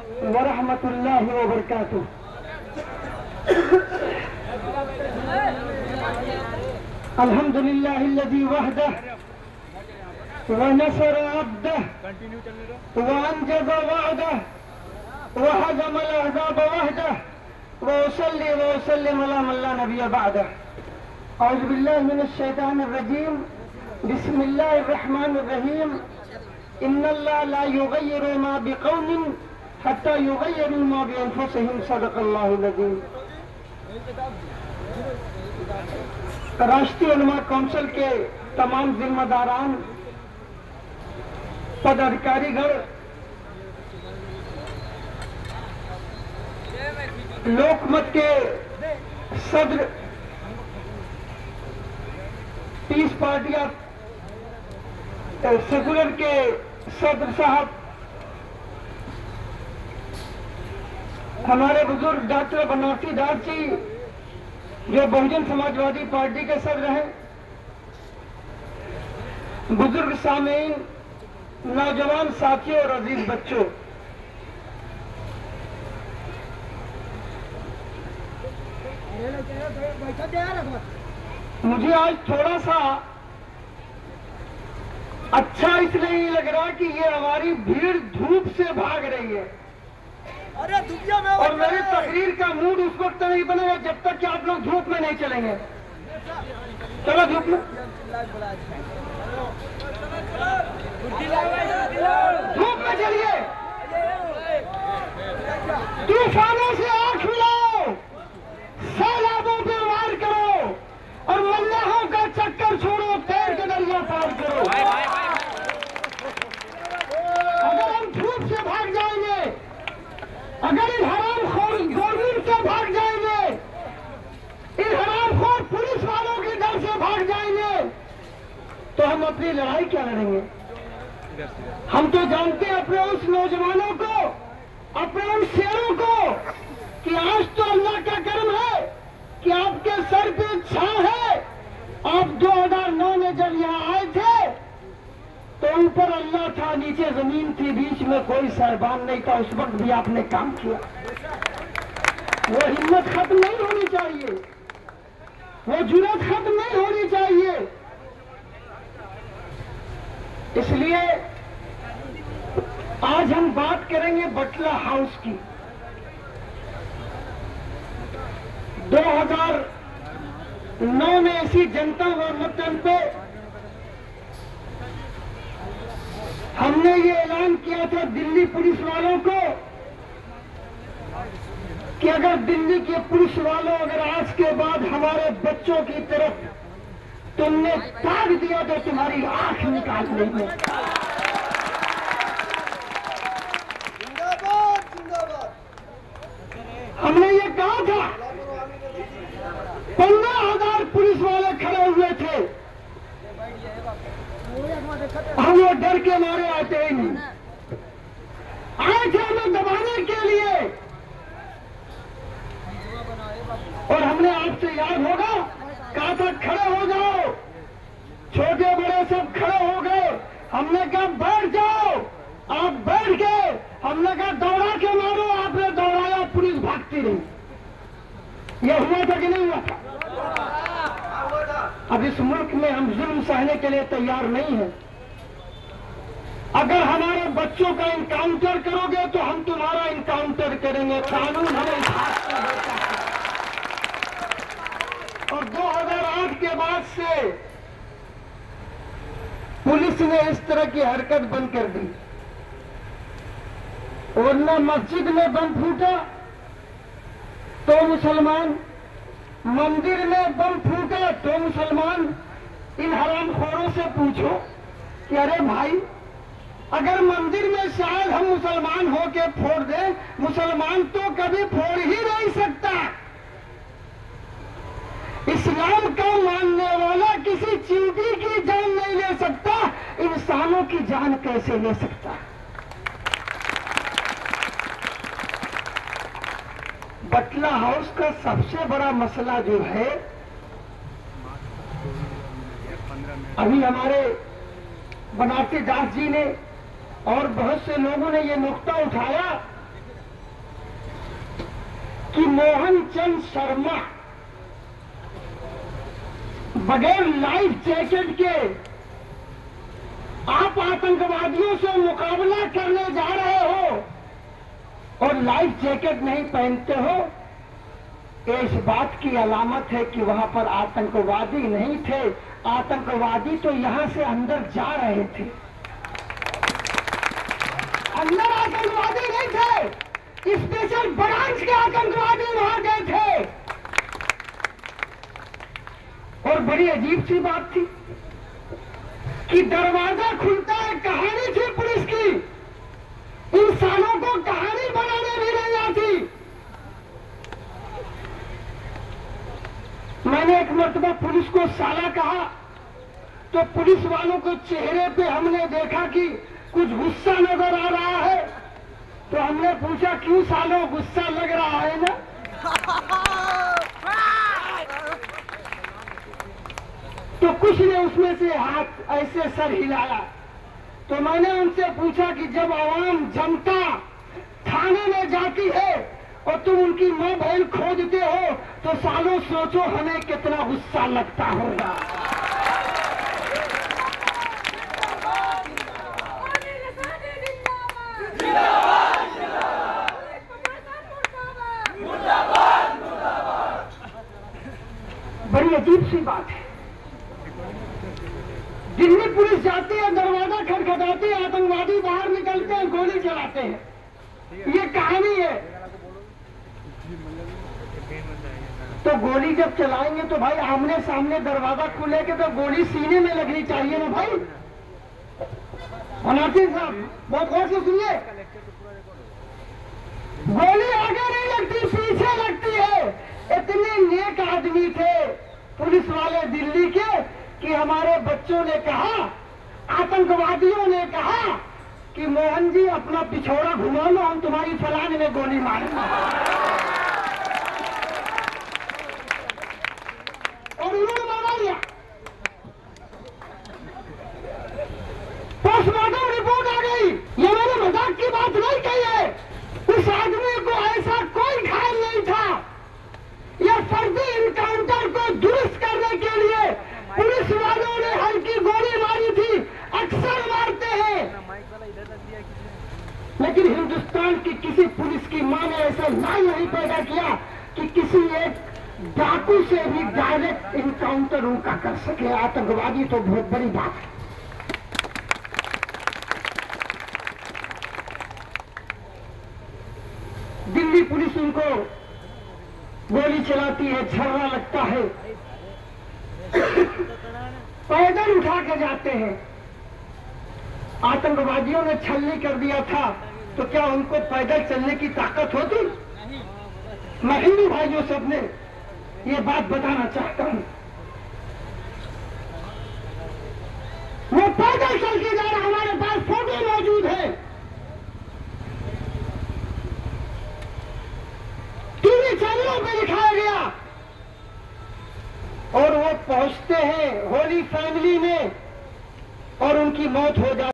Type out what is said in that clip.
व रहमतुल्लाहि व बरकातुहू। अल्हम्दुलिल्लाहिल्लज़ी वहदह व नसर अब्दह व अंजज़ वअदह व हज़मल अहज़ाब वहदह व उसल्ली व उसल्लिम अला मन ला नबिय्य बअदह। औज़ु बिल्लाहि मिनश शैतानिर रजीम। बिस्मिल्लाहिर रहमानिर रहीम। इन्नल्लाह ला युग़य्यिरु मा बिक़ौमिन हत्ता युग़य्यिरु मा बिअन्फुसिहिम। सदक़ल्लाहुल अज़ीम। राष्ट्रीय उलमा काउंसिल के तमाम जिम्मेदारान, पदाधिकारीगण, लोकमत के सदर, पीस पार्टी सेकुलर के सदर साहब, हमारे बुजुर्ग डॉक्टर बनारसी दास जी जो बहुजन समाजवादी पार्टी के सदर हैं, बुजुर्ग सामीन, नौजवान साथियों और अजीज बच्चों, मुझे आज थोड़ा सा अच्छा इसलिए नहीं लग रहा कि ये हमारी भीड़ धूप से भाग रही है। अरे धूपिया में और मेरी तकरीर का मूड उस वक्त नहीं बनेगा जब तक कि आप लोग धूप में नहीं चलेंगे। चलो धूप में, धूप में चलिए। तूफानों से आंख मिलाओ, सैलाबों पे वार करो और मल्लाहों का चक्कर छोड़ो, तैर के दरिया पार करो। अगर हम धूप से भाग जाएंगे, अगर इन हरामखोर गवर्नमेंट से भाग जाएंगे, इन हरामखोर पुलिस वालों के डर से भाग जाएंगे, तो हम अपनी लड़ाई क्या लड़ेंगे? हम तो जानते हैं अपने उस नौजवानों को, अपने उन शेरों को कि आज तो अल्लाह का करम है कि आपके सर पे छां है। आप 2009 में जब यहाँ आए थे तो ऊपर अल्लाह था, नीचे जमीन थी, बीच में कोई साहिबान नहीं था। उस वक्त भी आपने काम किया। वो हिम्मत खत्म नहीं होनी चाहिए, वो जुर्रत खत्म नहीं होनी चाहिए। इसलिए आज हम बात करेंगे बटला हाउस की। 2009 में ऐसी जनता व मतदान पे हमने ये ऐलान किया था दिल्ली पुलिस वालों को कि अगर दिल्ली के पुलिस वालों अगर आज के बाद हमारे बच्चों की तरफ तुमने ताक दिया तो तुम्हारी आंख निकाल लेंगे। जिंदाबाद जिंदाबाद। हमने ये कहा था। 15,000 पुलिस वाले खड़े हुए थे, हम वो डर के मारे आते ही नहीं, आए थे हमें दबाने के लिए। और हमने आपसे याद होगा कहा था खड़े हो जाओ, छोटे बड़े सब खड़े हो गए। हमने कहा बैठ जाओ, आप बैठ गए। हमने कहा दौड़ा के मारो, आपने दौड़ाया, पुलिस भागती रही। यह हुआ था कि नहीं हुआ था? अब इस मुल्क में हम जुल्म सहने के लिए तैयार नहीं है। अगर हमारे बच्चों का इनकाउंटर करोगे तो हम तुम्हारा इनकाउंटर करेंगे। कानून हमें हाथ में देता है। और 2008 के बाद से पुलिस ने इस तरह की हरकत बंद कर दी। वरना मस्जिद में बम फूटा तो मुसलमान, मंदिर में बम फूटा तो मुसलमान। इन हरामखोरों से पूछो कि अरे भाई, अगर मंदिर में शायद हम मुसलमान होके फोड़ दें, मुसलमान तो कभी फोड़ ही नहीं सकता। इस्लाम का मानने वाला किसी चींटी की जान नहीं ले सकता, इंसानों की जान कैसे ले सकता? बटला हाउस का सबसे बड़ा मसला जो है, अभी हमारे बनारसी दास जी ने और बहुत से लोगों ने ये नुक्ता उठाया कि मोहन चंद शर्मा बगैर लाइफ जैकेट के आप आतंकवादियों से मुकाबला करने जा रहे हो और लाइफ जैकेट नहीं पहनते हो, ये इस बात की अलामत है कि वहां पर आतंकवादी नहीं थे। आतंकवादी तो यहां से अंदर जा रहे थे, अंदर आतंकवादी नहीं थे, स्पेशल ब्रांच के आतंकवादी वहां गए थे। और बड़ी अजीब सी बात थी कि दरवाजा खुलता है, कहानी थी पुलिस की, इंसानों को कहानी बनाने भी नहीं आती। मैंने एक मर्तबा पुलिस को साला कहा तो पुलिस वालों के चेहरे पे हमने देखा कि कुछ गुस्सा नजर आ रहा है, तो हमने पूछा क्यों सालों गुस्सा लग रहा है ना? तो कुछ ने उसमें से हाथ ऐसे सर हिलाया। तो मैंने उनसे पूछा कि जब आवाम जनता थाने में जाती है और तुम उनकी मां बहन खोजते हो तो सालों सोचो हमें कितना गुस्सा लगता होगा। बड़ी अजीब सी बात है। दिल्ली पुलिस जाती है, दरवाजा खटखटाती है, आतंकवादी बाहर निकलते हैं, गोली चलाते हैं। ये कहानी है। तो गोली जब चलाएंगे तो भाई आमने सामने दरवाजा खुले के तो गोली सीने में लगनी चाहिए ना भाई। बनाती साहब बहुत गौर से सुनिए, गोली आगे नहीं लगती, पीछे लगती है। इतने नेक आदमी थे पुलिस वाले दिल्ली के कि हमारे बच्चों ने कहा, आतंकवादियों ने कहा कि मोहन जी अपना पिछोड़ा घुमा लो, हम तुम्हारी फलाने में गोली मारेंगे। और उन्होंने मारा लिया। पोस्टमार्टम रिपोर्ट आ गई। ये मैंने मजाक की बात नहीं कही है। उस आदमी को ऐसा कोई घायल नहीं था। यह फर्जी इनकाउंटर को दुरुस्त करने के लिए पुलिस वालों ने हल्की गोली मारी थी, अक्सर मारते हैं। लेकिन हिंदुस्तान की किसी पुलिस की मां ने ऐसा न्याय नहीं पैदा किया कि किसी एक डाकू से भी डायरेक्ट इनकाउंटर उनका कर सके। आतंकवादी तो बहुत बड़ी बात है। दिल्ली पुलिस उनको गोली चलाती है, छर्रा लगता है, पैदल उठा के जाते हैं। आतंकवादियों ने छलनी कर दिया था तो क्या उनको पैदल चलने की ताकत होती? मैं हिंदू भाइयों सबने ये बात बताना चाहता हूं। वो पैदल चल के जा रहा, हमारे पास फोटो मौजूद है, टीवी चैनलों पे दिखाया गया। और वो पहुंचते हैं होली फैमिली में और उनकी मौत हो जाती है।